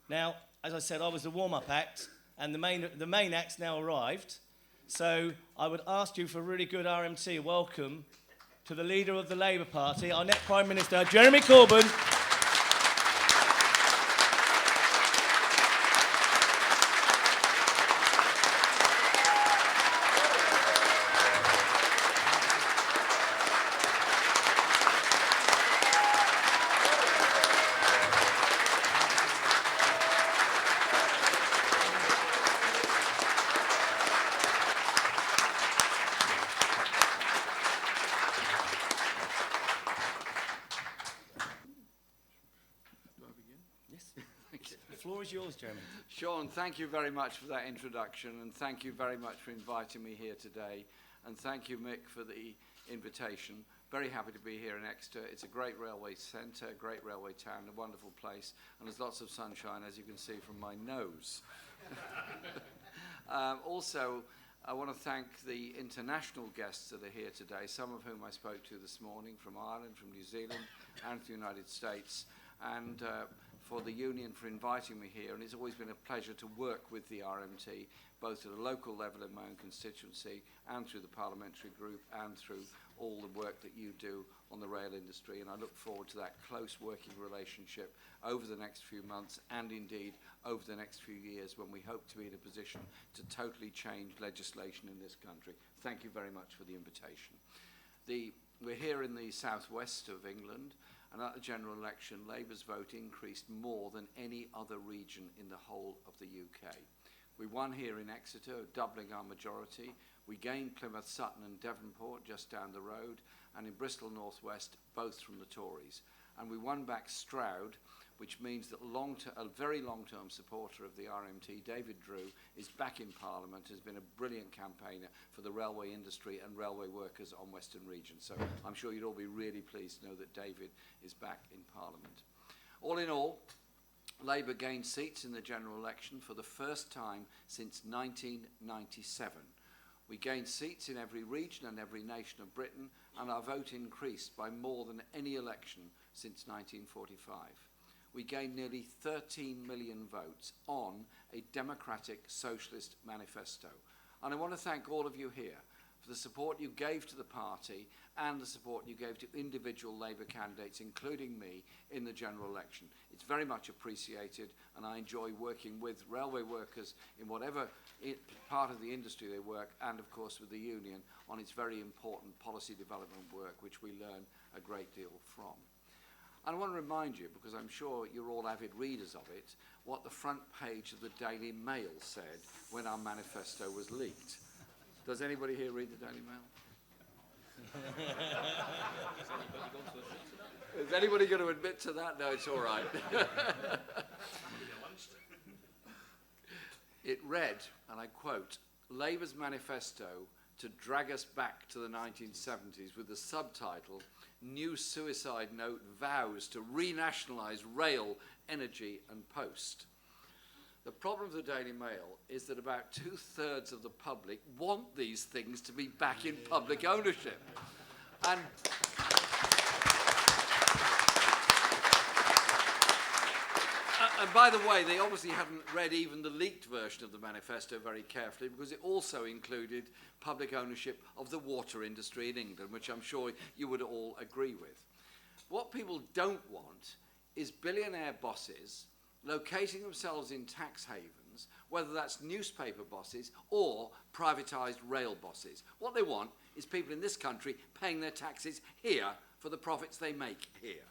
Now, as I said, I was the warm-up act, and the main act's now arrived. So I would ask you for a really good RMT welcome to the leader of the Labour Party, our next Prime Minister, Jeremy Corbyn. The floor is yours, Jeremy. Sean, thank you very much for that introduction, and thank you very much for inviting me here today. And thank you, Mick, for the invitation. Very happy to be here in Exeter. It's a great railway centre, a great railway town, a wonderful place, and there's lots of sunshine, as you can see from my nose. Also, I want to thank the international guests that are here today, some of whom I spoke to this morning from Ireland, from New Zealand, and the United States, and for the union for inviting me here. And it's always been a pleasure to work with the RMT, both at a local level in my own constituency and through the parliamentary group and through all the work that you do on the rail industry. And I look forward to that close working relationship over the next few months and indeed over the next few years, when we hope to be in a position to totally change legislation in this country. Thank you very much for the invitation. We're here in the southwest of England, and at the general election, Labour's vote increased more than any other region in the whole of the UK. We won here in Exeter, doubling our majority. We gained Plymouth, Sutton and Devonport just down the road, and in Bristol North West, both from the Tories. And we won back Stroud, which means that a very long-term supporter of the RMT, David Drew, is back in Parliament, has been a brilliant campaigner for the railway industry and railway workers on Western Region. So I'm sure you'd all be really pleased to know that David is back in Parliament. All in all, Labour gained seats in the general election for the first time since 1997. We gained seats in every region and every nation of Britain, and our vote increased by more than any election since 1945. We gained nearly 13 million votes on a democratic socialist manifesto. And I want to thank all of you here for the support you gave to the party and the support you gave to individual Labour candidates, including me, in the general election. It's very much appreciated, and I enjoy working with railway workers in whatever part of the industry they work, and of course with the union on its very important policy development work, which we learn a great deal from. And I want to remind you, because I'm sure you're all avid readers of it, what the front page of the Daily Mail said when our manifesto was leaked. Does anybody here read the Daily Mail? Is anybody going to admit to that? No, it's all right. It read, and I quote, "Labour's manifesto to drag us back to the 1970s with the subtitle, 'New Suicide Note Vows to Renationalise Rail, Energy and Post.'" The problem of the Daily Mail is that about 2/3 of the public want these things to be back in public ownership. And by the way, they obviously haven't read even the leaked version of the manifesto very carefully, because it also included public ownership of the water industry in England, which I'm sure you would all agree with. What people don't want is billionaire bosses locating themselves in tax havens, whether that's newspaper bosses or privatised rail bosses. What they want is people in this country paying their taxes here for the profits they make here.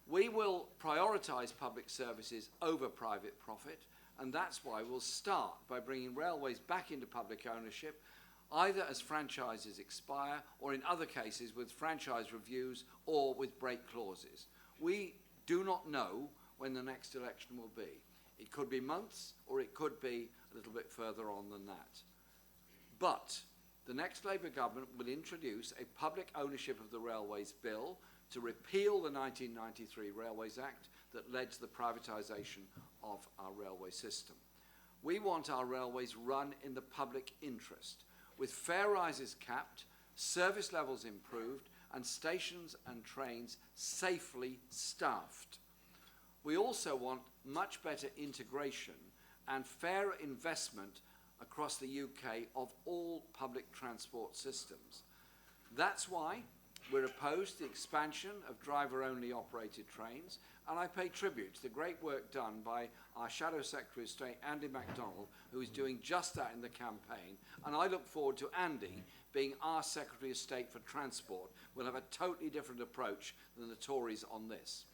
We will prioritise public services over private profit, and that's why we'll start by bringing railways back into public ownership, either as franchises expire or in other cases with franchise reviews or with break clauses. We do not know when the next election will be. It could be months or it could be a little bit further on than that. But the next Labour government will introduce a public ownership of the railways bill to repeal the 1993 Railways Act that led to the privatisation of our railway system. We want our railways run in the public interest, with fare rises capped, service levels improved, and stations and trains safely staffed. We also want much better integration and fairer investment across the UK of all public transport systems. That's why we're opposed to the expansion of driver-only operated trains, and I pay tribute to the great work done by our Shadow Secretary of State, Andy MacDonald, who is doing just that in the campaign, and I look forward to Andy being our Secretary of State for Transport. We'll have a totally different approach than the Tories on this.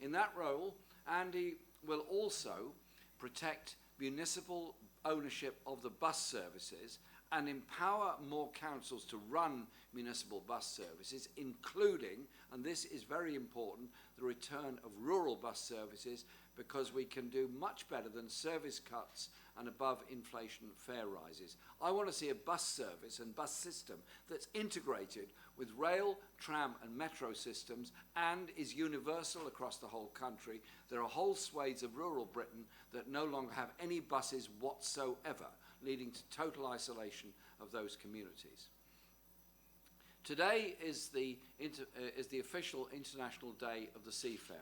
In that role, Andy will also protect municipal ownership of the bus services and empower more councils to run municipal bus services, including, and this is very important, the return of rural bus services, because we can do much better than service cuts and above inflation fare rises. I want to see a bus service and bus system that's integrated with rail, tram and metro systems and is universal across the whole country. There are whole swathes of rural Britain that no longer have any buses whatsoever, leading to total isolation of those communities. Today is the official International Day of the Seafarer.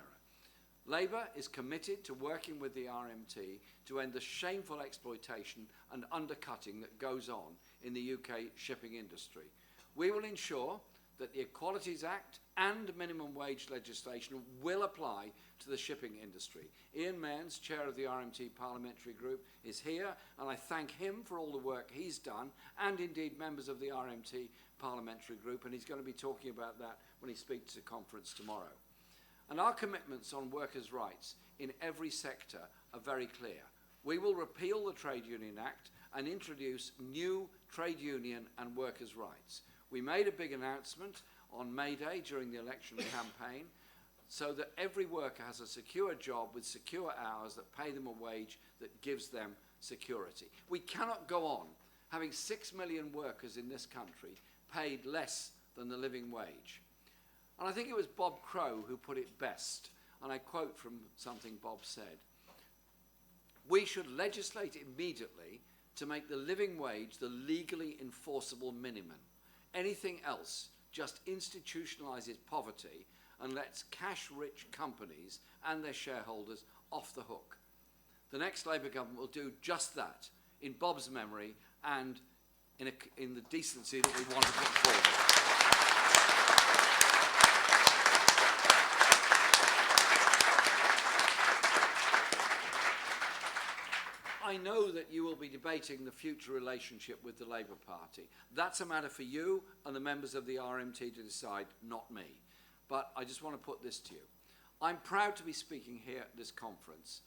Labour is committed to working with the RMT to end the shameful exploitation and undercutting that goes on in the UK shipping industry. We will ensure that the Equalities Act and minimum wage legislation will apply to the shipping industry. Ian Mearns, chair of the RMT parliamentary group, is here, and I thank him for all the work he's done, and indeed members of the RMT parliamentary group, and he's going to be talking about that when he speaks to the conference tomorrow. And our commitments on workers' rights in every sector are very clear. We will repeal the Trade Union Act and introduce new trade union and workers' rights. We made a big announcement on May Day during the election campaign so that every worker has a secure job with secure hours that pay them a wage that gives them security. We cannot go on having 6 million workers in this country paid less than the living wage. And I think it was Bob Crow who put it best, and I quote from something Bob said. We should legislate immediately to make the living wage the legally enforceable minimum. Anything else just institutionalises poverty and lets cash-rich companies and their shareholders off the hook. The next Labour government will do just that, in Bob's memory and in the decency that we want to put forward. I know that you will be debating the future relationship with the Labour Party. That's a matter for you and the members of the RMT to decide, not me. But I just want to put this to you. I'm proud to be speaking here at this conference,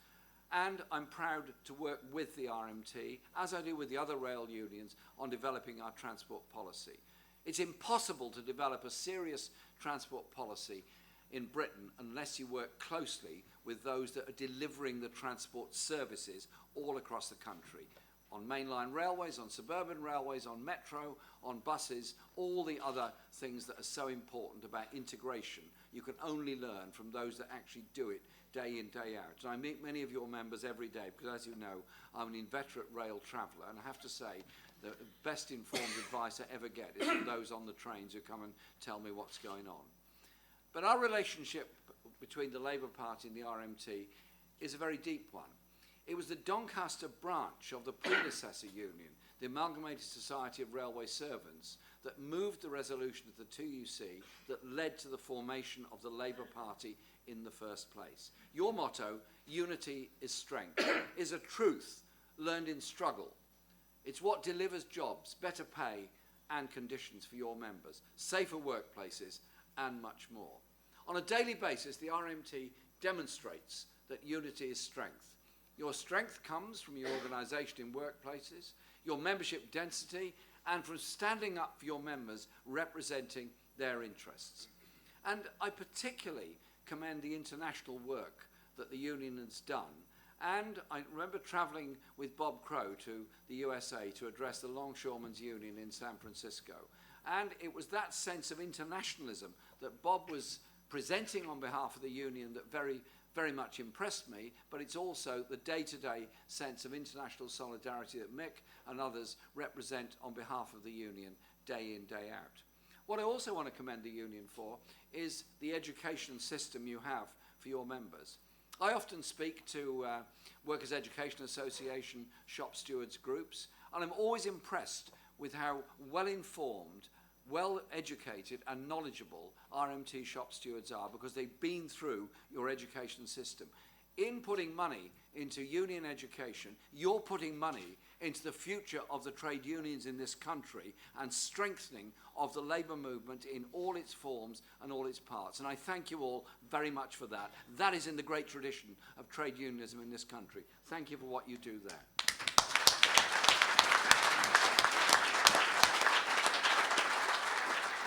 and I'm proud to work with the RMT, as I do with the other rail unions, on developing our transport policy. It's impossible to develop a serious transport policy in Britain unless you work closely with those that are delivering the transport services all across the country, on mainline railways, on suburban railways, on metro, on buses, all the other things that are so important about integration. You can only learn from those that actually do it day in, day out. And I meet many of your members every day because, as you know, I'm an inveterate rail traveller, and I have to say the best informed advice I ever get is from those on the trains who come and tell me what's going on. But our relationship between the Labour Party and the RMT is a very deep one. It was the Doncaster branch of the predecessor union, the Amalgamated Society of Railway Servants, that moved the resolution of the 2UC that led to the formation of the Labour Party in the first place. Your motto, unity is strength, is a truth learned in struggle. It's what delivers jobs, better pay and conditions for your members, safer workplaces and much more. On a daily basis, the RMT demonstrates that unity is strength. Your strength comes from your organisation in workplaces, your membership density, and from standing up for your members representing their interests. And I particularly commend the international work that the union has done. And I remember travelling with Bob Crow to the USA to address the Longshoremen's Union in San Francisco. And it was that sense of internationalism that Bob was presenting on behalf of the union that very much impressed me, but it's also the day-to-day sense of international solidarity that Mick and others represent on behalf of the union day in, day out. What I also want to commend the union for is the education system you have for your members. I often speak to Workers' Education Association shop stewards groups, and I'm always impressed with how well-informed, well-educated and knowledgeable RMT shop stewards are, because they've been through your education system. In putting money into union education, you're putting money into the future of the trade unions in this country and strengthening of the labour movement in all its forms and all its parts. And I thank you all very much for that. That is in the great tradition of trade unionism in this country. Thank you for what you do there.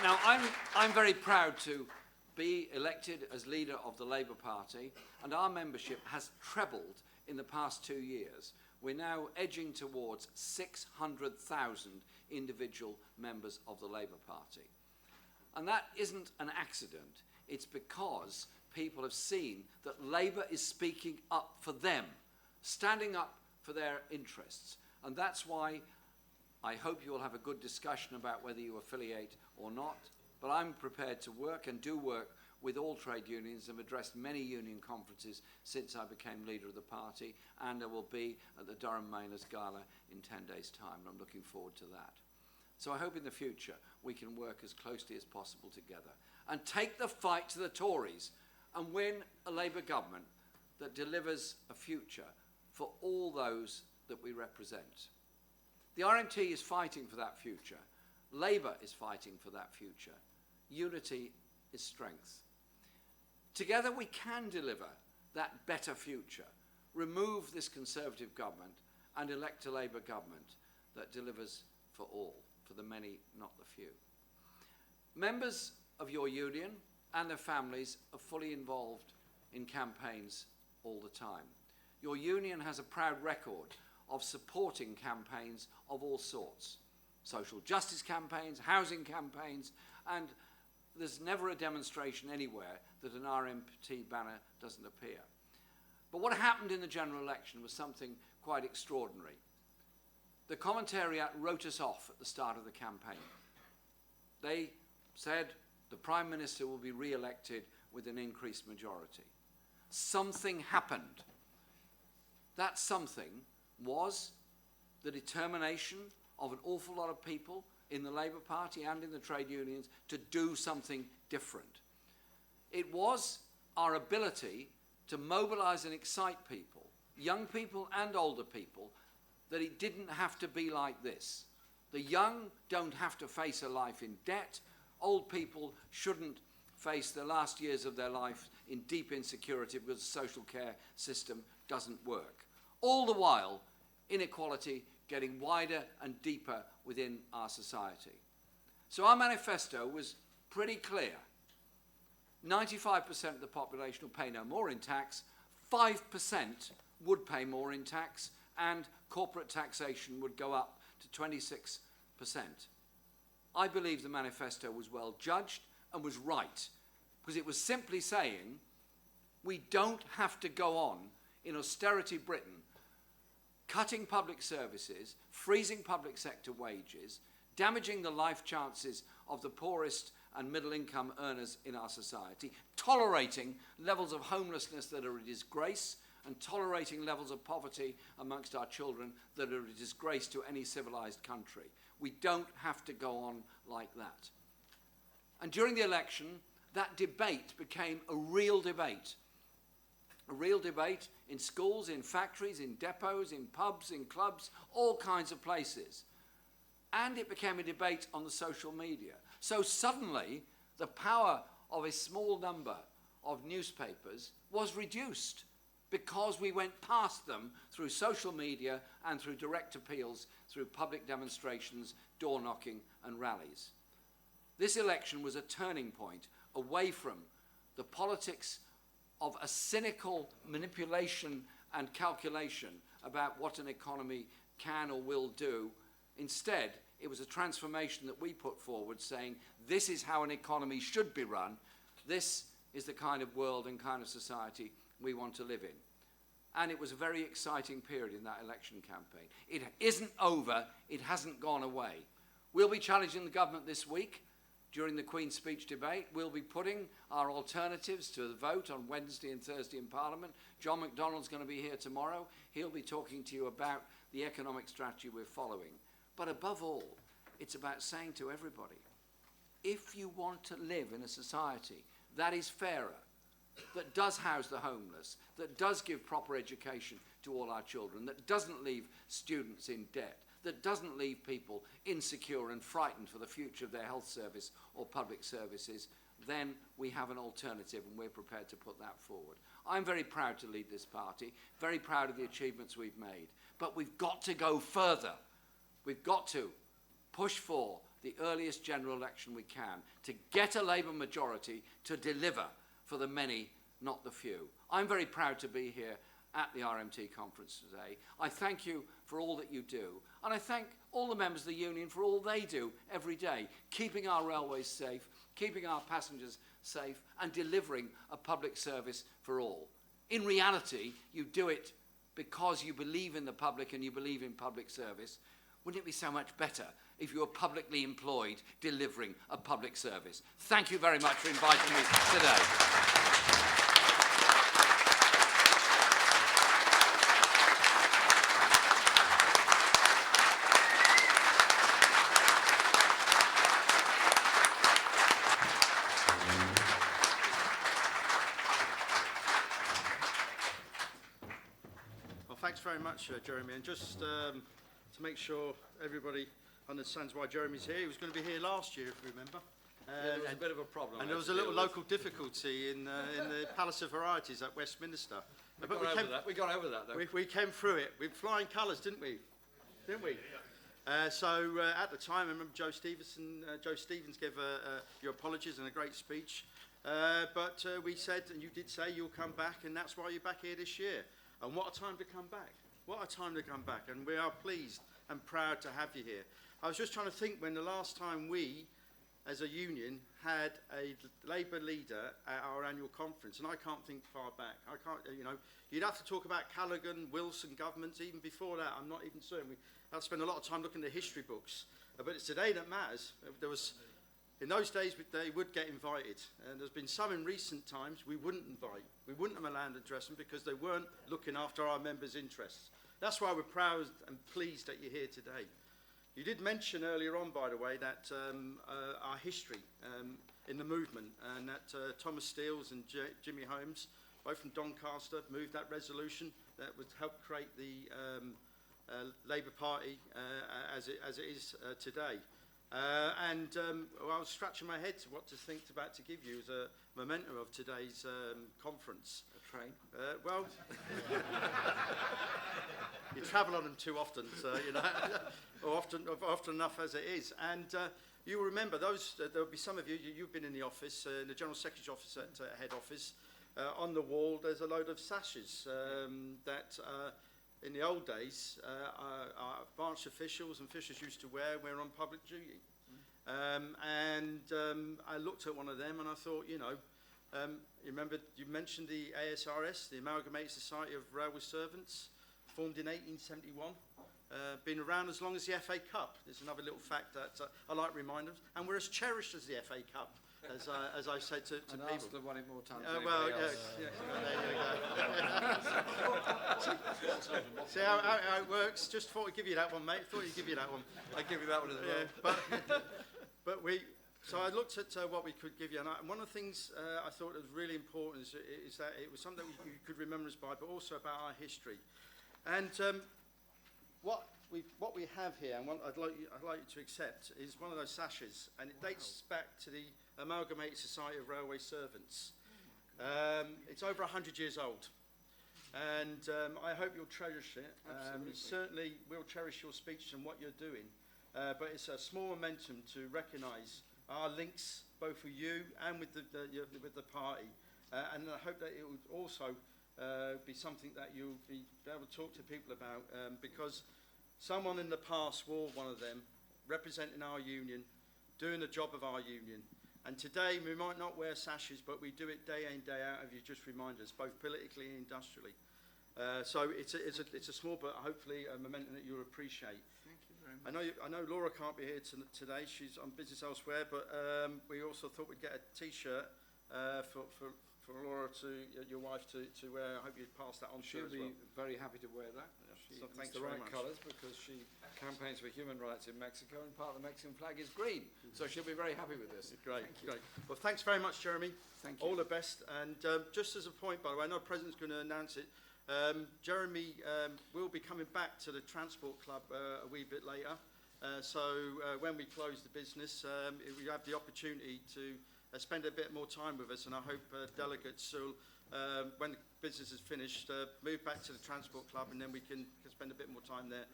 Now, I'm very proud to be elected as leader of the Labour Party, and our membership has trebled in the past 2 years. We're now edging towards 600,000 individual members of the Labour Party. And that isn't an accident. It's because people have seen that Labour is speaking up for them, standing up for their interests. And that's why I hope you will have a good discussion about whether you affiliate or not. But I'm prepared to work and do work with all trade unions. I've addressed many union conferences since I became leader of the party, and I will be at the Durham Mailers Gala in 10 days' time, and I'm looking forward to that. So I hope in the future we can work as closely as possible together and take the fight to the Tories and win a Labour government that delivers a future for all those that we represent. The RMT is fighting for that future. Labour is fighting for that future. Unity is strength. Together we can deliver that better future, remove this Conservative government and elect a Labour government that delivers for all, for the many, not the few. Members of your union and their families are fully involved in campaigns all the time. Your union has a proud record of supporting campaigns of all sorts. Social justice campaigns, housing campaigns, and there's never a demonstration anywhere that an RMT banner doesn't appear. But what happened in the general election was something quite extraordinary. The commentariat wrote us off at the start of the campaign. They said the Prime Minister will be re-elected with an increased majority. Something happened. That something was the determination of an awful lot of people in the Labour Party and in the trade unions to do something different. It was our ability to mobilise and excite people, young people and older people, that it didn't have to be like this. The young don't have to face a life in debt. Old people shouldn't face the last years of their life in deep insecurity because the social care system doesn't work. All the while, inequality getting wider and deeper within our society. So our manifesto was pretty clear. 95% of the population will pay no more in tax, 5% would pay more in tax, and corporate taxation would go up to 26%. I believe the manifesto was well judged and was right, because it was simply saying we don't have to go on in austerity Britain, cutting public services, freezing public sector wages, damaging the life chances of the poorest and middle income earners in our society, tolerating levels of homelessness that are a disgrace, and tolerating levels of poverty amongst our children that are a disgrace to any civilized country. We don't have to go on like that. And during the election, that debate became a real debate. A real debate in schools, in factories, in depots, in pubs, in clubs, all kinds of places. And it became a debate on the social media. So suddenly, the power of a small number of newspapers was reduced because we went past them through social media and through direct appeals, through public demonstrations, door knocking and rallies. This election was a turning point away from the politics of a cynical manipulation and calculation about what an economy can or will do. Instead, it was a transformation that we put forward saying, this is how an economy should be run. This is the kind of world and kind of society we want to live in. And it was a very exciting period in that election campaign. It isn't over. It hasn't gone away. We'll be challenging the government this week during the Queen's Speech debate. We'll be putting our alternatives to the vote on Wednesday and Thursday in Parliament. John McDonnell's going to be here tomorrow. He'll be talking to you about the economic strategy we're following. But above all, it's about saying to everybody, if you want to live in a society that is fairer, that does house the homeless, that does give proper education to all our children, that doesn't leave students in debt, that doesn't leave people insecure and frightened for the future of their health service or public services, then we have an alternative and we're prepared to put that forward. I'm very proud to lead this party, very proud of the achievements we've made, but we've got to go further. We've got to push for the earliest general election we can to get a Labour majority to deliver for the many, not the few. I'm very proud to be here at the RMT conference today. I thank you for all that you do, and I thank all the members of the union for all they do every day, keeping our railways safe, keeping our passengers safe, and delivering a public service for all. In reality, you do it because you believe in the public and you believe in public service. Wouldn't it be so much better if you were publicly employed delivering a public service? Thank you very much for inviting me today. Thanks very much, Jeremy. And just to make sure everybody understands why Jeremy's here, he was going to be here last year, if you remember. There was a bit of a problem. And there was a little local difficulty in the Palace of Varieties at Westminster. We got over that, though. We came through it with flying colours, didn't we? So at the time, I remember Joe Stevens gave your apologies and a great speech. But we said, and you did say, you'll come back, and that's why you're back here this year. And what a time to come back. What a time to come back. And we are pleased and proud to have you here. I was just trying to think when the last time we, as a union, had a Labour leader at our annual conference. And I can't think far back. I can't, you'd have to talk about Callaghan, Wilson governments. Even before that, I'm not even certain. I've spent a lot of time looking at the history books. But it's today that matters. In those days, they would get invited. And there's been some in recent times we wouldn't invite. We wouldn't have allowed to address them because they weren't looking after our members' interests. That's why we're proud and pleased that you're here today. You did mention earlier on, by the way, that our history in the movement, and that Thomas Steels and Jimmy Holmes, both from Doncaster, moved that resolution that would help create the Labour Party as it is today. I was scratching my head to what to think about to give you as a memento of today's conference. A train? Well, you travel on them too often, so or often enough as it is. And you will remember those. There will be some of you. You've been in the office, in the General Secretary's office at head office. On the wall, there's a load of sashes that. In the old days, our branch officials and officials used to wear on public duty. I looked at one of them and I thought, you remember you mentioned the ASRS, the Amalgamated Society of Railway Servants, formed in 1871. Been around as long as the FA Cup. There's another little fact that I like reminders. And we're as cherished as the FA Cup, as I said to people. And Arsenal have won it more times than well, anybody else. There you go. See how it works? Just thought I'd give you that one, mate. Thought I'd give you that one. I'd give you that one as well. So I looked at what we could give you, and one of the things I thought was really important is that it was something that you could remember us by, but also about our history. And what we have here, and what I'd like you to accept, is one of those sashes, and it dates back to the Amalgamated Society of Railway Servants. It's over 100 years old, and I hope you'll cherish it. Certainly, we'll cherish your speech and what you're doing, but it's a small momentum to recognise our links, both with you and with the party, and I hope that it will also be something that you'll be able to talk to people about, because someone in the past wore one of them, representing our union, doing the job of our union. And today we might not wear sashes, but we do it day in, day out, as you just remind us, both politically and industrially. So it's a small but hopefully a momentum that you'll appreciate. Thank you very much. I know Laura can't be here today. She's on business elsewhere, but we also thought we'd get a T-shirt for Laura, your wife, to wear. I hope you'd pass that on to her She'll as well. be very happy to wear that. So It's thanks the very right much. colours because she campaigns for human rights in Mexico, and part of the Mexican flag is green. So she'll be very happy with this. Great, Thank you. great. Well, thanks very much, Jeremy. Thank you. All the best. And just as a point, by the way, I know the President's going to announce it. Jeremy will be coming back to the Transport Club a wee bit later. So when we close the business, we have the opportunity to spend a bit more time with us, and I hope delegates will, when the business is finished, move back to the Transport Club, and then we can spend a bit more time there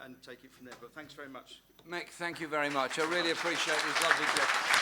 and take it from there. But thanks very much. Mick, thank you very much. I really appreciate these lovely gestures.